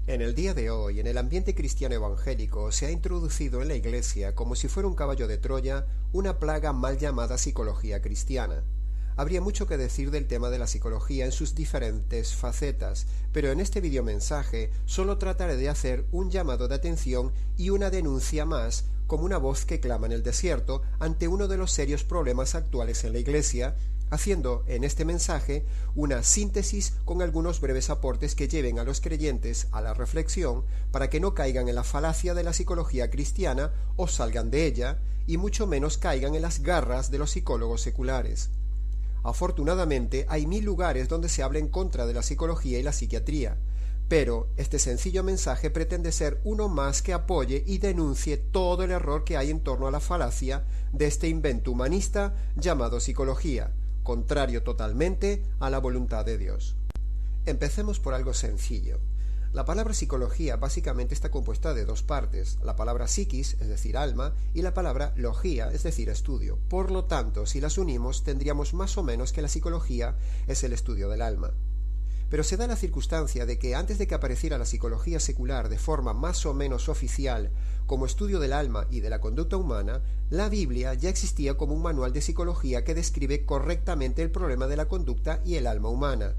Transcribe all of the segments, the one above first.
En el día de hoy, en el ambiente cristiano evangélico, se ha introducido en la Iglesia, como si fuera un caballo de Troya, una plaga mal llamada psicología cristiana. Habría mucho que decir del tema de la psicología en sus diferentes facetas, pero en este videomensaje solo trataré de hacer un llamado de atención y una denuncia más, como una voz que clama en el desierto ante uno de los serios problemas actuales en la Iglesia, haciendo en este mensaje una síntesis con algunos breves aportes que lleven a los creyentes a la reflexión para que no caigan en la falacia de la psicología cristiana o salgan de ella, y mucho menos caigan en las garras de los psicólogos seculares. Afortunadamente hay 1000 lugares donde se habla en contra de la psicología y la psiquiatría, pero este sencillo mensaje pretende ser uno más que apoye y denuncie todo el error que hay en torno a la falacia de este invento humanista llamado psicología, contrario totalmente a la voluntad de Dios. Empecemos por algo sencillo. La palabra psicología básicamente está compuesta de dos partes, la palabra psiquis, es decir, alma, y la palabra logía, es decir, estudio. Por lo tanto, si las unimos, tendríamos más o menos que la psicología es el estudio del alma. Pero se da la circunstancia de que antes de que apareciera la psicología secular de forma más o menos oficial como estudio del alma y de la conducta humana, la Biblia ya existía como un manual de psicología que describe correctamente el problema de la conducta y el alma humana.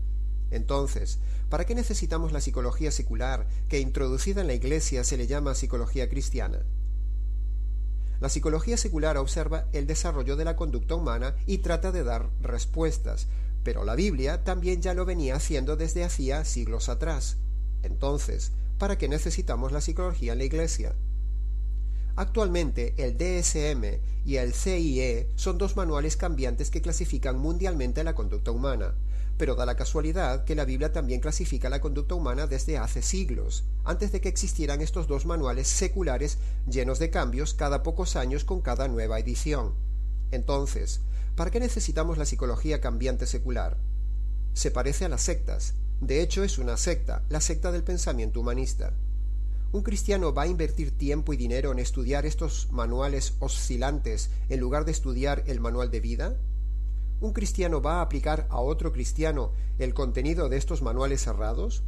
Entonces, ¿para qué necesitamos la psicología secular que introducida en la Iglesia se le llama psicología cristiana? La psicología secular observa el desarrollo de la conducta humana y trata de dar respuestas, pero la Biblia también ya lo venía haciendo desde hacía siglos atrás. Entonces, ¿para qué necesitamos la psicología en la Iglesia? Actualmente, el DSM y el CIE son dos manuales cambiantes que clasifican mundialmente la conducta humana, pero da la casualidad que la Biblia también clasifica la conducta humana desde hace siglos, antes de que existieran estos dos manuales seculares llenos de cambios cada pocos años con cada nueva edición. Entonces, ¿para qué necesitamos la psicología cambiante secular? Se parece a las sectas. De hecho, es una secta, la secta del pensamiento humanista. ¿Un cristiano va a invertir tiempo y dinero en estudiar estos manuales oscilantes en lugar de estudiar el manual de vida? ¿Un cristiano va a aplicar a otro cristiano el contenido de estos manuales cerrados?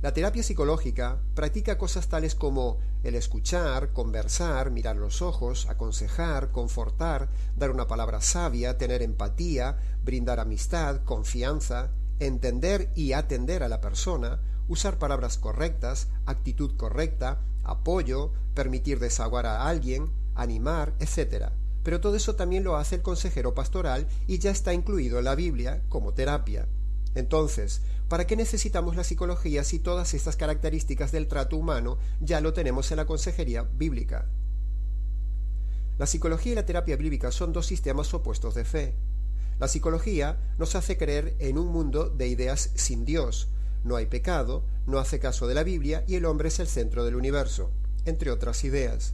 La terapia psicológica practica cosas tales como el escuchar, conversar, mirar los ojos, aconsejar, confortar, dar una palabra sabia, tener empatía, brindar amistad, confianza, entender y atender a la persona, usar palabras correctas, actitud correcta, apoyo, permitir desahogar a alguien, animar, etc. Pero todo eso también lo hace el consejero pastoral y ya está incluido en la Biblia como terapia. Entonces, ¿para qué necesitamos la psicología si todas estas características del trato humano ya lo tenemos en la consejería bíblica? La psicología y la terapia bíblica son dos sistemas opuestos de fe. La psicología nos hace creer en un mundo de ideas sin Dios. No hay pecado, no hace caso de la Biblia y el hombre es el centro del universo, entre otras ideas.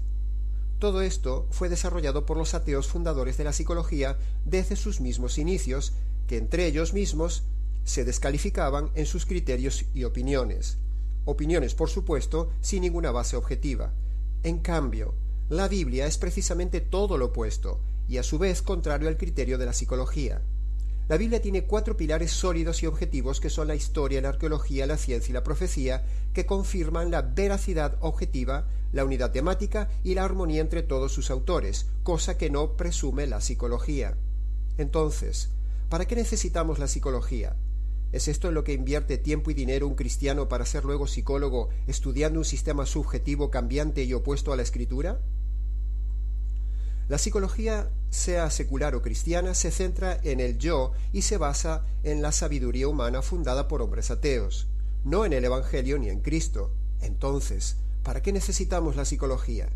Todo esto fue desarrollado por los ateos fundadores de la psicología desde sus mismos inicios, que entre ellos mismos se descalificaban en sus criterios y opiniones. Opiniones, por supuesto, sin ninguna base objetiva. En cambio, la Biblia es precisamente todo lo opuesto, y a su vez contrario al criterio de la psicología. La Biblia tiene 4 pilares sólidos y objetivos que son la historia, la arqueología, la ciencia y la profecía, que confirman la veracidad objetiva, la unidad temática y la armonía entre todos sus autores, cosa que no presume la psicología. Entonces, ¿para qué necesitamos la psicología? ¿Es esto en lo que invierte tiempo y dinero un cristiano para ser luego psicólogo, estudiando un sistema subjetivo cambiante y opuesto a la Escritura? La psicología, sea secular o cristiana, se centra en el yo y se basa en la sabiduría humana fundada por hombres ateos, no en el Evangelio ni en Cristo. Entonces, ¿para qué necesitamos la psicología?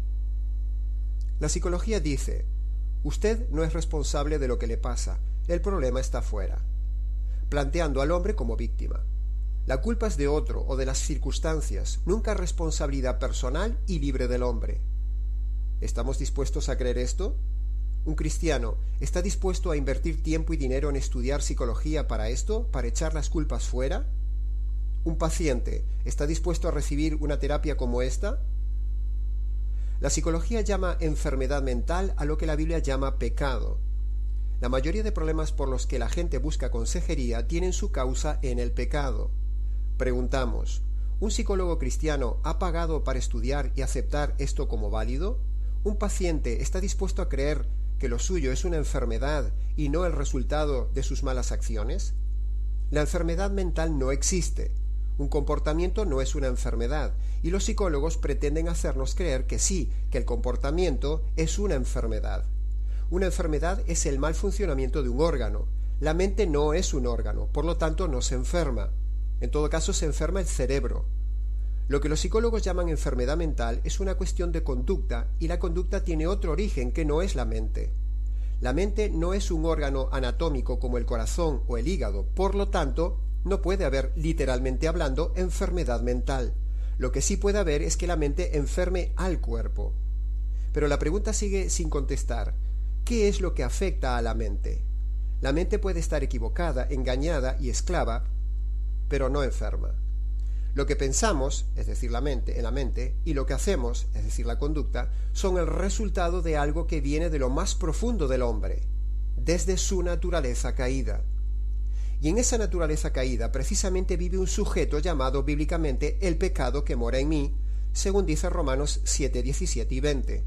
La psicología dice: usted no es responsable de lo que le pasa, el problema está fuera, planteando al hombre como víctima. La culpa es de otro o de las circunstancias, nunca responsabilidad personal y libre del hombre. ¿Estamos dispuestos a creer esto? ¿Un cristiano está dispuesto a invertir tiempo y dinero en estudiar psicología para esto, para echar las culpas fuera? ¿Un paciente está dispuesto a recibir una terapia como esta? La psicología llama enfermedad mental a lo que la Biblia llama pecado. La mayoría de problemas por los que la gente busca consejería tienen su causa en el pecado. Preguntamos, ¿Un psicólogo cristiano ha pagado para estudiar y aceptar esto como válido? ¿Un paciente está dispuesto a creer que lo suyo es una enfermedad y no el resultado de sus malas acciones? La enfermedad mental no existe. Un comportamiento no es una enfermedad, y los psicólogos pretenden hacernos creer que sí, que el comportamiento es una enfermedad. Una enfermedad es el mal funcionamiento de un órgano. La mente no es un órgano, por lo tanto no se enferma. En todo caso se enferma el cerebro. Lo que los psicólogos llaman enfermedad mental es una cuestión de conducta, y la conducta tiene otro origen que no es la mente. La mente no es un órgano anatómico como el corazón o el hígado, por lo tanto, no puede haber, literalmente hablando, enfermedad mental. Lo que sí puede haber es que la mente enferme al cuerpo. Pero la pregunta sigue sin contestar. ¿Qué es lo que afecta a la mente? La mente puede estar equivocada, engañada y esclava, pero no enferma. Lo que pensamos, es decir, en la mente, y lo que hacemos, es decir, la conducta, son el resultado de algo que viene de lo más profundo del hombre, desde su naturaleza caída. Y en esa naturaleza caída precisamente vive un sujeto llamado bíblicamente el pecado que mora en mí, según dice Romanos 7, 17 y 20.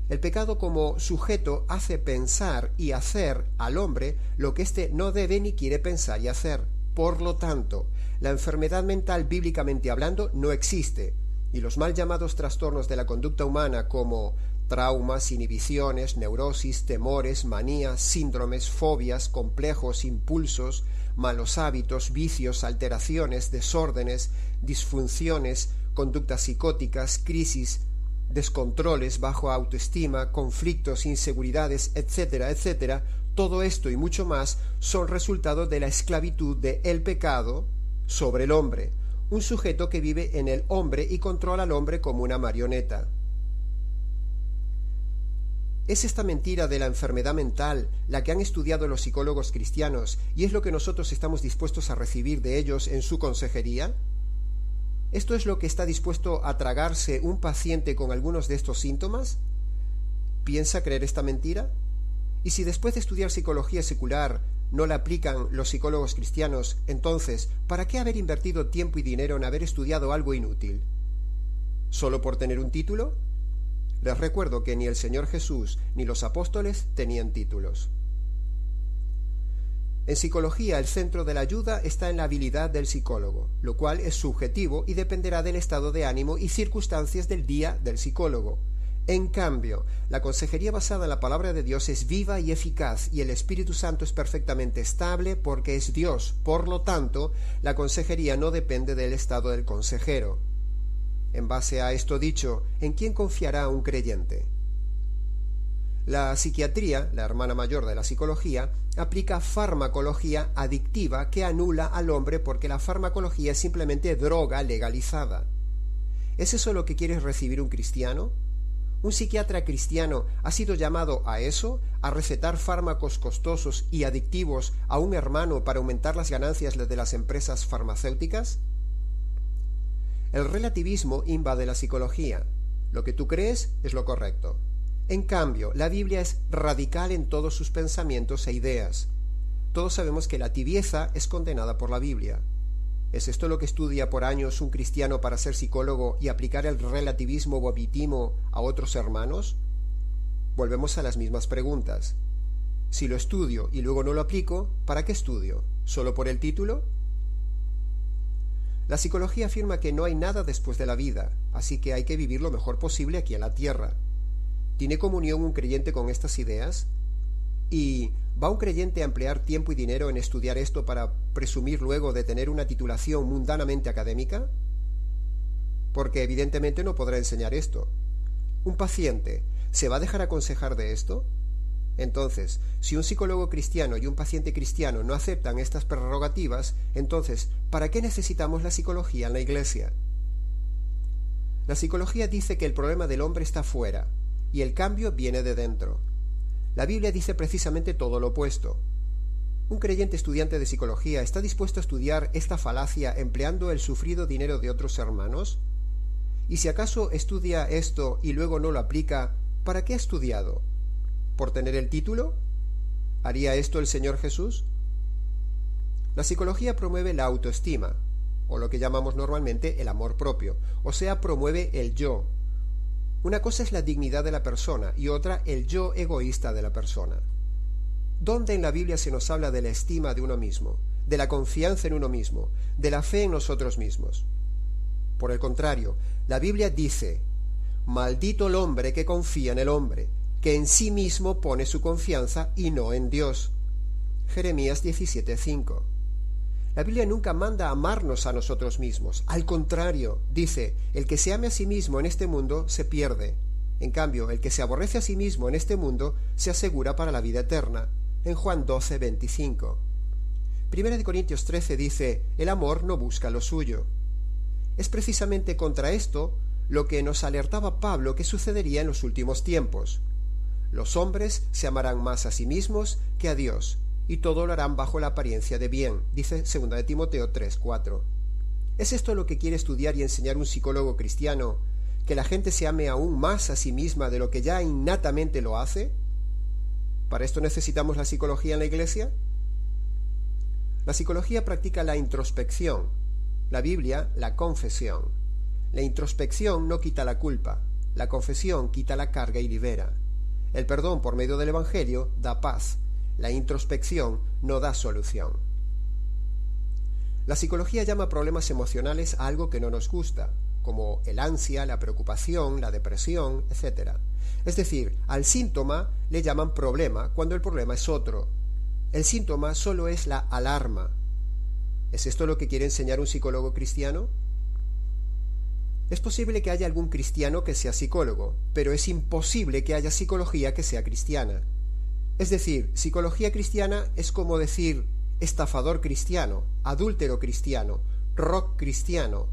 El pecado como sujeto hace pensar y hacer al hombre lo que éste no debe ni quiere pensar y hacer. Por lo tanto, la enfermedad mental bíblicamente hablando no existe, y los mal llamados trastornos de la conducta humana como traumas, inhibiciones, neurosis, temores, manías, síndromes, fobias, complejos, impulsos, malos hábitos, vicios, alteraciones, desórdenes, disfunciones, conductas psicóticas, crisis, descontroles, bajo autoestima, conflictos, inseguridades, etcétera, etcétera, todo esto y mucho más son resultado de la esclavitud de el pecado sobre el hombre, un sujeto que vive en el hombre y controla al hombre como una marioneta. ¿Es esta mentira de la enfermedad mental la que han estudiado los psicólogos cristianos y es lo que nosotros estamos dispuestos a recibir de ellos en su consejería? ¿Esto es lo que está dispuesto a tragarse un paciente con algunos de estos síntomas? ¿Piensa creer esta mentira? Y si después de estudiar psicología secular no la aplican los psicólogos cristianos, entonces, ¿para qué haber invertido tiempo y dinero en haber estudiado algo inútil? ¿Solo por tener un título? Les recuerdo que ni el Señor Jesús ni los apóstoles tenían títulos. En psicología, el centro de la ayuda está en la habilidad del psicólogo, lo cual es subjetivo y dependerá del estado de ánimo y circunstancias del día del psicólogo. En cambio, la consejería basada en la palabra de Dios es viva y eficaz y el Espíritu Santo es perfectamente estable porque es Dios. Por lo tanto, la consejería no depende del estado del consejero. En base a esto dicho, ¿en quién confiará un creyente? La psiquiatría, la hermana mayor de la psicología, aplica farmacología adictiva que anula al hombre porque la farmacología es simplemente droga legalizada. ¿Es eso lo que quiere recibir un cristiano? ¿Un psiquiatra cristiano ha sido llamado a eso, a recetar fármacos costosos y adictivos a un hermano para aumentar las ganancias de las empresas farmacéuticas? El relativismo invade la psicología. Lo que tú crees es lo correcto. En cambio, la Biblia es radical en todos sus pensamientos e ideas. Todos sabemos que la tibieza es condenada por la Biblia. ¿Es esto lo que estudia por años un cristiano para ser psicólogo y aplicar el relativismo vomitimo a otros hermanos? Volvemos a las mismas preguntas. Si lo estudio y luego no lo aplico, ¿para qué estudio? ¿Solo por el título? La psicología afirma que no hay nada después de la vida, así que hay que vivir lo mejor posible aquí en la tierra. ¿Tiene comunión un creyente con estas ideas? ¿Y va un creyente a emplear tiempo y dinero en estudiar esto para presumir luego de tener una titulación mundanamente académica? Porque evidentemente no podrá enseñar esto. ¿Un paciente se va a dejar aconsejar de esto? Entonces, si un psicólogo cristiano y un paciente cristiano no aceptan estas prerrogativas, entonces, ¿para qué necesitamos la psicología en la Iglesia? La psicología dice que el problema del hombre está fuera, y el cambio viene de dentro. La Biblia dice precisamente todo lo opuesto. ¿Un creyente estudiante de psicología está dispuesto a estudiar esta falacia empleando el sufrido dinero de otros hermanos? Y si acaso estudia esto y luego no lo aplica, ¿para qué ha estudiado? ¿Por tener el título? ¿Haría esto el Señor Jesús? La psicología promueve la autoestima, o lo que llamamos normalmente el amor propio, o sea, promueve el yo. Una cosa es la dignidad de la persona y otra el yo egoísta de la persona. ¿Dónde en la Biblia se nos habla de la estima de uno mismo, de la confianza en uno mismo, de la fe en nosotros mismos? Por el contrario, la Biblia dice: maldito el hombre que confía en el hombre, que en sí mismo pone su confianza y no en Dios. Jeremías 17:5. La Biblia nunca manda amarnos a nosotros mismos. Al contrario, dice: el que se ame a sí mismo en este mundo se pierde. En cambio, el que se aborrece a sí mismo en este mundo se asegura para la vida eterna. En Juan 12:25. 1 Corintios 13 dice: el amor no busca lo suyo. Es precisamente contra esto lo que nos alertaba Pablo que sucedería en los últimos tiempos. Los hombres se amarán más a sí mismos que a Dios, y todo lo harán bajo la apariencia de bien, dice 2 Timoteo 3:4. ¿Es esto lo que quiere estudiar y enseñar un psicólogo cristiano, que la gente se ame aún más a sí misma de lo que ya innatamente lo hace? ¿Para esto necesitamos la psicología en la Iglesia? La psicología practica la introspección, la Biblia la confesión. La introspección no quita la culpa, la confesión quita la carga y libera. El perdón por medio del Evangelio da paz, la introspección no da solución. La psicología llama problemas emocionales a algo que no nos gusta, como el ansia, la preocupación, la depresión, etc. Es decir, al síntoma le llaman problema cuando el problema es otro. El síntoma solo es la alarma. ¿Es esto lo que quiere enseñar un psicólogo cristiano? Es posible que haya algún cristiano que sea psicólogo, pero es imposible que haya psicología que sea cristiana. Es decir, psicología cristiana es como decir estafador cristiano, adúltero cristiano, rock cristiano,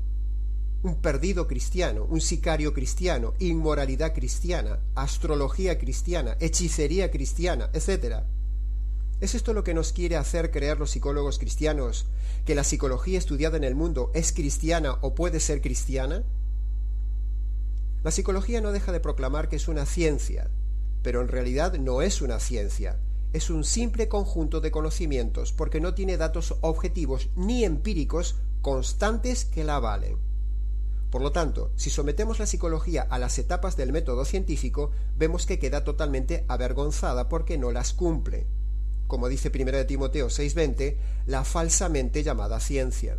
un perdido cristiano, un sicario cristiano, inmoralidad cristiana, astrología cristiana, hechicería cristiana, etc. ¿Es esto lo que nos quiere hacer creer los psicólogos cristianos, que la psicología estudiada en el mundo es cristiana o puede ser cristiana? La psicología no deja de proclamar que es una ciencia, pero en realidad no es una ciencia, es un simple conjunto de conocimientos porque no tiene datos objetivos ni empíricos constantes que la avalen. Por lo tanto, si sometemos la psicología a las etapas del método científico, vemos que queda totalmente avergonzada porque no las cumple. Como dice 1 Timoteo 6:20, la falsamente llamada ciencia.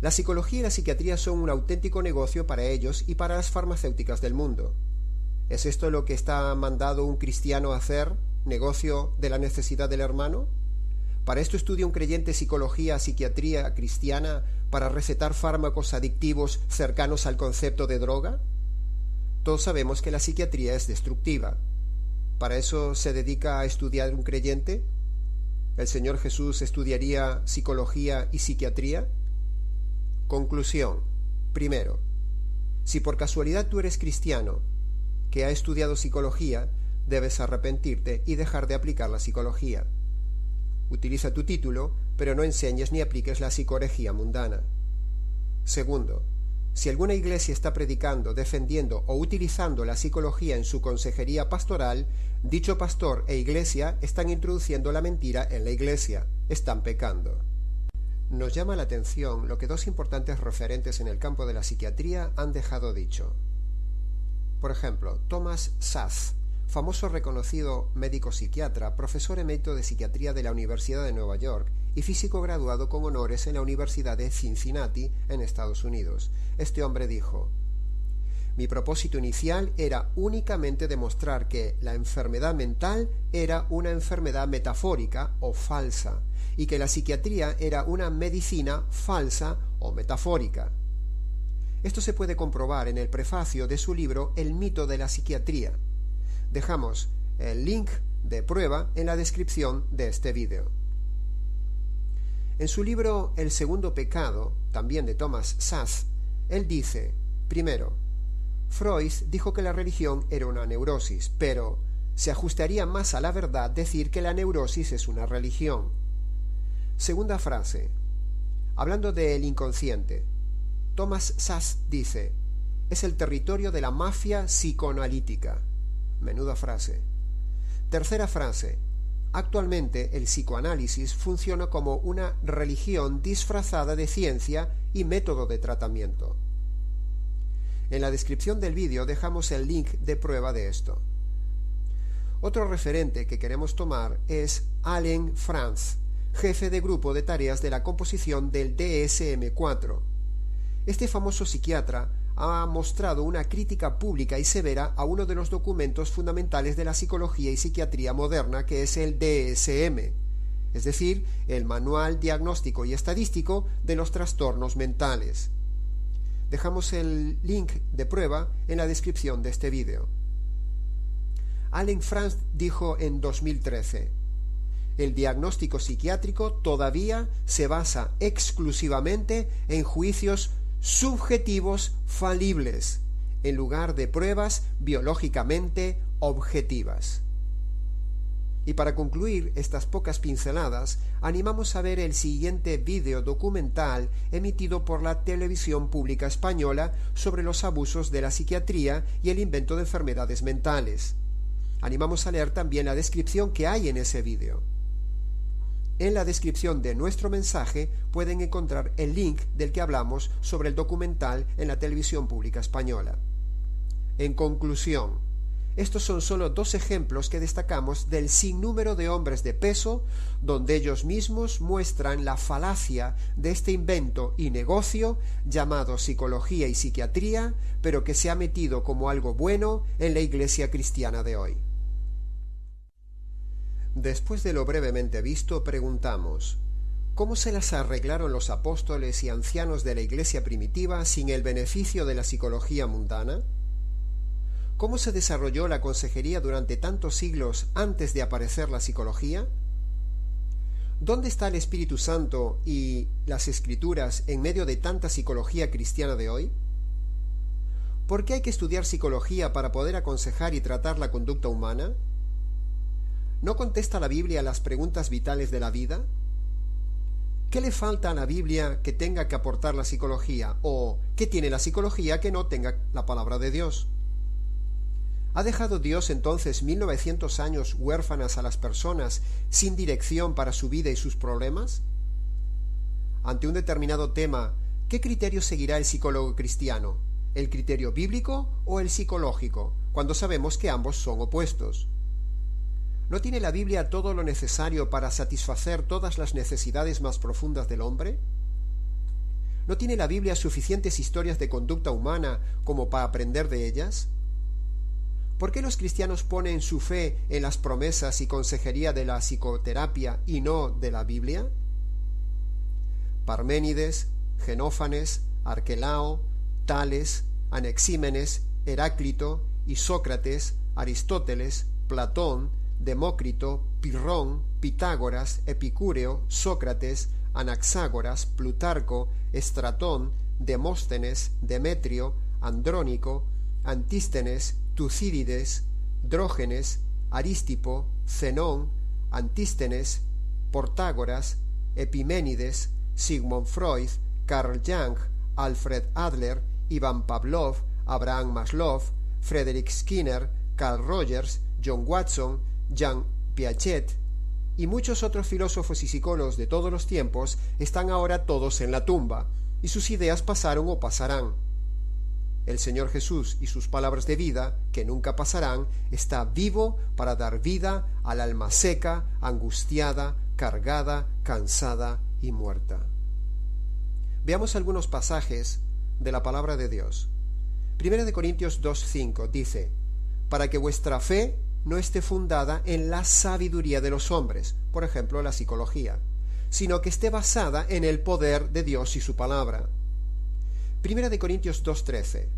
La psicología y la psiquiatría son un auténtico negocio para ellos y para las farmacéuticas del mundo. ¿Es esto lo que está mandado un cristiano a hacer, negocio de la necesidad del hermano? ¿Para esto estudia un creyente psicología, psiquiatría cristiana, para recetar fármacos adictivos cercanos al concepto de droga? Todos sabemos que la psiquiatría es destructiva. ¿Para eso se dedica a estudiar un creyente? ¿El Señor Jesús estudiaría psicología y psiquiatría? Conclusión. Primero, si por casualidad tú eres cristiano que ha estudiado psicología, debes arrepentirte y dejar de aplicar la psicología. Utiliza tu título, pero no enseñes ni apliques la psicorregía mundana. Segundo, si alguna iglesia está predicando, defendiendo o utilizando la psicología en su consejería pastoral, dicho pastor e iglesia están introduciendo la mentira en la iglesia, están pecando. Nos llama la atención lo que dos importantes referentes en el campo de la psiquiatría han dejado dicho. Por ejemplo, Thomas Szasz, famoso reconocido médico psiquiatra, profesor emérito de psiquiatría de la Universidad de Nueva York y físico graduado con honores en la Universidad de Cincinnati, en Estados Unidos. Este hombre dijo: mi propósito inicial era únicamente demostrar que la enfermedad mental era una enfermedad metafórica o falsa, y que la psiquiatría era una medicina falsa o metafórica. Esto se puede comprobar en el prefacio de su libro El mito de la psiquiatría. Dejamos el link de prueba en la descripción de este vídeo. En su libro El segundo pecado, también de Thomas Szasz, él dice: primero, Freud dijo que la religión era una neurosis, pero se ajustaría más a la verdad decir que la neurosis es una religión. Segunda frase. Hablando del inconsciente, Thomas Szasz dice: es el territorio de la mafia psicoanalítica. Menuda frase. Tercera frase. Actualmente el psicoanálisis funciona como una religión disfrazada de ciencia y método de tratamiento. En la descripción del vídeo dejamos el link de prueba de esto. Otro referente que queremos tomar es Allen Franz, jefe de grupo de tareas de la composición del DSM-4. Este famoso psiquiatra ha mostrado una crítica pública y severa a uno de los documentos fundamentales de la psicología y psiquiatría moderna, que es el DSM, es decir, el Manual Diagnóstico y Estadístico de los Trastornos Mentales. Dejamos el link de prueba en la descripción de este vídeo. Allen Franz dijo en 2013: el diagnóstico psiquiátrico todavía se basa exclusivamente en juicios subjetivos falibles, en lugar de pruebas biológicamente objetivas. Y para concluir estas pocas pinceladas, animamos a ver el siguiente vídeo documental emitido por la televisión pública española sobre los abusos de la psiquiatría y el invento de enfermedades mentales. Animamos a leer también la descripción que hay en ese vídeo. En la descripción de nuestro mensaje pueden encontrar el link del que hablamos sobre el documental en la televisión pública española. En conclusión, estos son solo 2 ejemplos que destacamos del sinnúmero de hombres de peso donde ellos mismos muestran la falacia de este invento y negocio llamado psicología y psiquiatría, pero que se ha metido como algo bueno en la Iglesia cristiana de hoy. Después de lo brevemente visto, preguntamos: ¿cómo se las arreglaron los apóstoles y ancianos de la Iglesia primitiva sin el beneficio de la psicología mundana? ¿Cómo se desarrolló la consejería durante tantos siglos antes de aparecer la psicología? ¿Dónde está el Espíritu Santo y las Escrituras en medio de tanta psicología cristiana de hoy? ¿Por qué hay que estudiar psicología para poder aconsejar y tratar la conducta humana? ¿No contesta la Biblia las preguntas vitales de la vida? ¿Qué le falta a la Biblia que tenga que aportar la psicología? ¿O qué tiene la psicología que no tenga la palabra de Dios? ¿Ha dejado Dios entonces 1900 años huérfanas a las personas sin dirección para su vida y sus problemas? Ante un determinado tema, ¿qué criterio seguirá el psicólogo cristiano? ¿El criterio bíblico o el psicológico, cuando sabemos que ambos son opuestos? ¿No tiene la Biblia todo lo necesario para satisfacer todas las necesidades más profundas del hombre? ¿No tiene la Biblia suficientes historias de conducta humana como para aprender de ellas? ¿Por qué los cristianos ponen su fe en las promesas y consejería de la psicoterapia y no de la Biblia? Parménides, Genófanes, Arquelao, Tales, Anaxímenes, Heráclito y Sócrates, Aristóteles, Platón, Demócrito, Pirrón, Pitágoras, Epicúreo, Sócrates, Anaxágoras, Plutarco, Estratón, Demóstenes, Demetrio, Andrónico, Antístenes, Tucídides, Drógenes, Arístipo, Zenón, Antístenes, Portágoras, Epiménides, Sigmund Freud, Carl Jung, Alfred Adler, Iván Pavlov, Abraham Maslow, Frederick Skinner, Carl Rogers, John Watson, Jean Piaget y muchos otros filósofos y psicólogos de todos los tiempos están ahora todos en la tumba, y sus ideas pasaron o pasarán. El Señor Jesús y sus palabras de vida, que nunca pasarán, está vivo para dar vida al alma seca, angustiada, cargada, cansada y muerta. Veamos algunos pasajes de la palabra de Dios. 1 Corintios 2:5 dice: para que vuestra fe no esté fundada en la sabiduría de los hombres, por ejemplo la psicología, sino que esté basada en el poder de Dios y su palabra. 1 Corintios 2:13.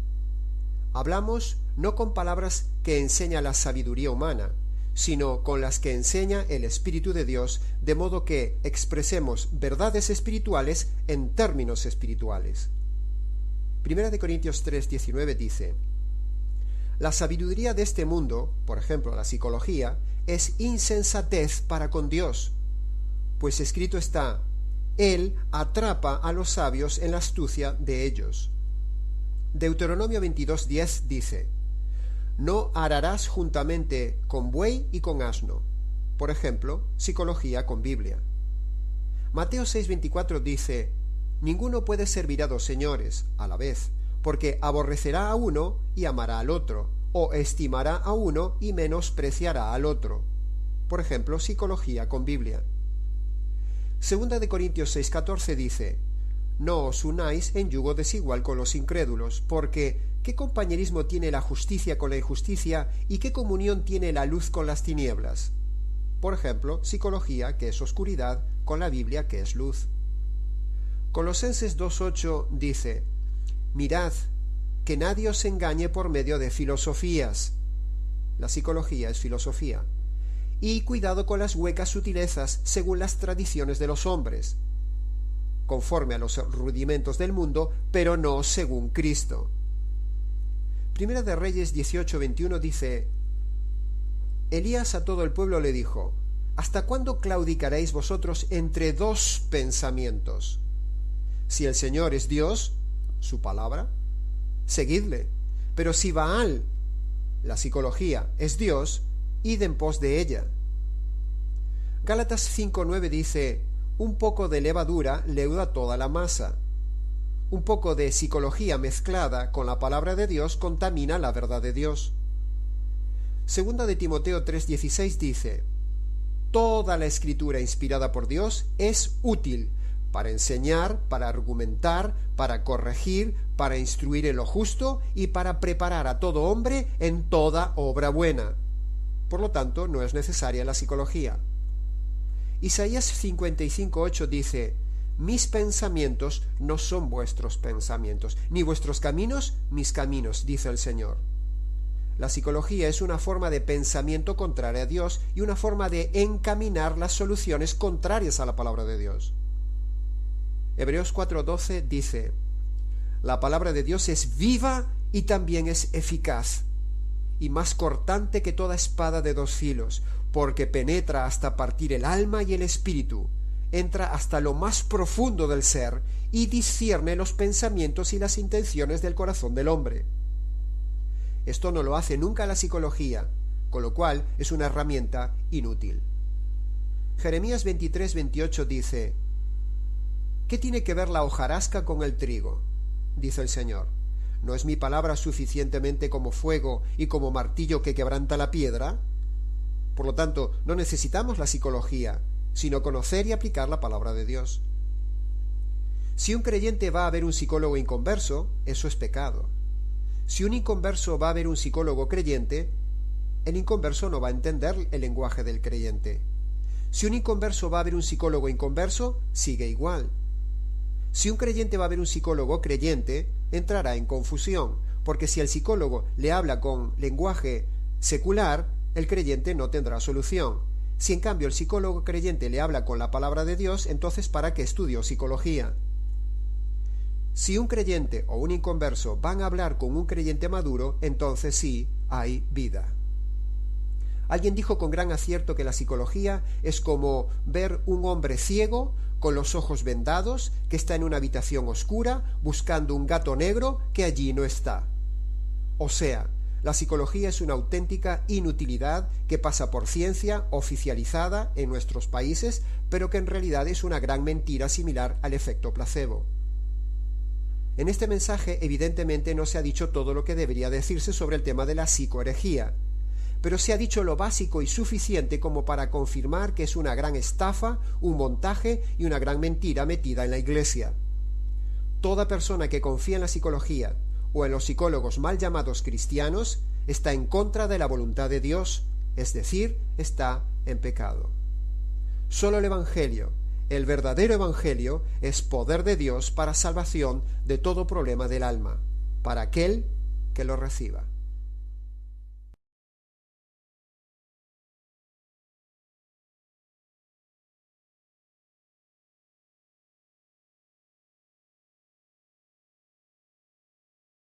Hablamos no con palabras que enseña la sabiduría humana, sino con las que enseña el Espíritu de Dios, de modo que expresemos verdades espirituales en términos espirituales. 1 Corintios 3:19 dice: la sabiduría de este mundo, por ejemplo la psicología, es insensatez para con Dios, pues escrito está: Él atrapa a los sabios en la astucia de ellos. Deuteronomio 22:10 dice: no ararás juntamente con buey y con asno. Por ejemplo, psicología con Biblia. Mateo 6:24 dice: ninguno puede servir a dos señores a la vez, porque aborrecerá a uno y amará al otro, o estimará a uno y menospreciará al otro. Por ejemplo, psicología con Biblia. Segunda de Corintios 6:14 dice: no os unáis en yugo desigual con los incrédulos, porque ¿qué compañerismo tiene la justicia con la injusticia y qué comunión tiene la luz con las tinieblas? Por ejemplo, psicología, que es oscuridad, con la Biblia, que es luz. Colosenses 2:8 dice: mirad, que nadie os engañe por medio de filosofías. La psicología es filosofía. Y cuidado con las huecas sutilezas según las tradiciones de los hombres, conforme a los rudimentos del mundo, pero no según Cristo. Primera de Reyes 18:21 dice: Elías a todo el pueblo le dijo: ¿hasta cuándo claudicaréis vosotros entre dos pensamientos? Si el Señor es Dios, su palabra, seguidle. Pero si Baal, la psicología, es Dios, id en pos de ella. Gálatas 5:9 dice: un poco de levadura leuda toda la masa. Un poco de psicología mezclada con la palabra de Dios contamina la verdad de Dios. Segunda de Timoteo 3:16 dice: toda la escritura inspirada por Dios es útil para enseñar, para argumentar, para corregir, para instruir en lo justo y para preparar a todo hombre en toda obra buena. Por lo tanto, no es necesaria la psicología. Isaías 55:8 dice: mis pensamientos no son vuestros pensamientos, ni vuestros caminos mis caminos, dice el Señor. La psicología es una forma de pensamiento contraria a Dios y una forma de encaminar las soluciones contrarias a la palabra de Dios. Hebreos 4:12 dice: la palabra de Dios es viva y también es eficaz, y más cortante que toda espada de dos filos, porque penetra hasta partir el alma y el espíritu, entra hasta lo más profundo del ser y discierne los pensamientos y las intenciones del corazón del hombre. Esto no lo hace nunca la psicología, con lo cual es una herramienta inútil. Jeremías 23:28 dice: ¿qué tiene que ver la hojarasca con el trigo? Dice el Señor. ¿No es mi palabra suficientemente como fuego y como martillo que quebranta la piedra? Por lo tanto, no necesitamos la psicología, sino conocer y aplicar la palabra de Dios. Si un creyente va a ver un psicólogo inconverso, eso es pecado. Si un inconverso va a ver un psicólogo creyente, el inconverso no va a entender el lenguaje del creyente. Si un inconverso va a ver un psicólogo inconverso, sigue igual. Si un creyente va a ver un psicólogo creyente, entrará en confusión, porque si el psicólogo le habla con lenguaje secular, el creyente no tendrá solución. Si en cambio el psicólogo creyente le habla con la palabra de Dios, entonces ¿para qué estudió psicología? Si un creyente o un inconverso van a hablar con un creyente maduro, entonces sí hay vida. Alguien dijo con gran acierto que la psicología es como ver un hombre ciego con los ojos vendados que está en una habitación oscura buscando un gato negro que allí no está. O sea, la psicología es una auténtica inutilidad que pasa por ciencia oficializada en nuestros países, pero que en realidad es una gran mentira similar al efecto placebo. En este mensaje evidentemente no se ha dicho todo lo que debería decirse sobre el tema de la psicoherejía, pero se ha dicho lo básico y suficiente como para confirmar que es una gran estafa, un montaje y una gran mentira metida en la Iglesia. Toda persona que confía en la psicología o en los psicólogos mal llamados cristianos está en contra de la voluntad de Dios, es decir, está en pecado. Solo el Evangelio, el verdadero Evangelio, es poder de Dios para salvación de todo problema del alma, para aquel que lo reciba.